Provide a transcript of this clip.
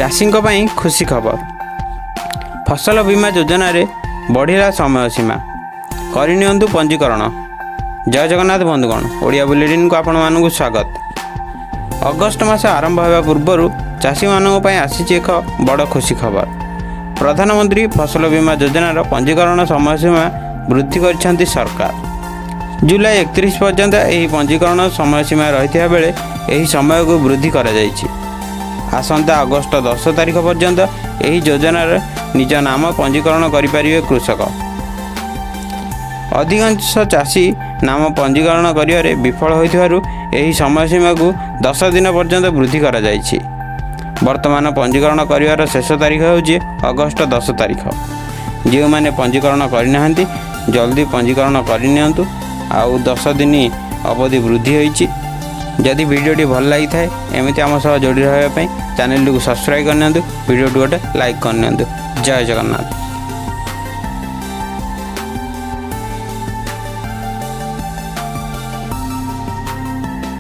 चाषीଙ୍କ ପାଇଁ खुशी खबर। फसल बीमा योजना रे बढ़िला समय सीमा करनियंतु पंजीकरण। जय जगन्नाथ बंधुगण, ओडिया बुलेटिन को आपण मानकु स्वागत। अगस्ट मास आरंभ होगा पूर्व चाषी मानक पई आसीछि एक बड़ खुशी खबर। प्रधानमंत्री फसल बीमा योजनार पंजीकरण समय सीमा वृद्धि कर सरकार। जुलाई 31 पर्यंत यह पंजीकरण समय सीमा रही बेले यह समय को वृद्धि कर आसंता अगस्ट 10 तारिख पर्यंत यह योजनार निज नाम पंजीकरण करें कृषक। अधिकांश चाषी नाम पंजीकरण करिवारे विफल होइथिबारु एही समय सीमा को 10 दिन पर्यंत वृद्धि करा जायछि। वर्तमान पंजीकरण करिवार शेष तारीख होछि अगस्ट 10 तारिख। जो माने पंजीकरण करनाहांती जल्दी पंजीकरण करनियंतु। आउ 10 दिन अवधि वृद्धि होइछि। जदि वीडियोटी भल लगी थाए एमती आम सह जोड़ी रहा चैनल को सब्सक्राइब करनियंतु, वीडियो गोटे लाइक करनियंतु। जय जगन्नाथ।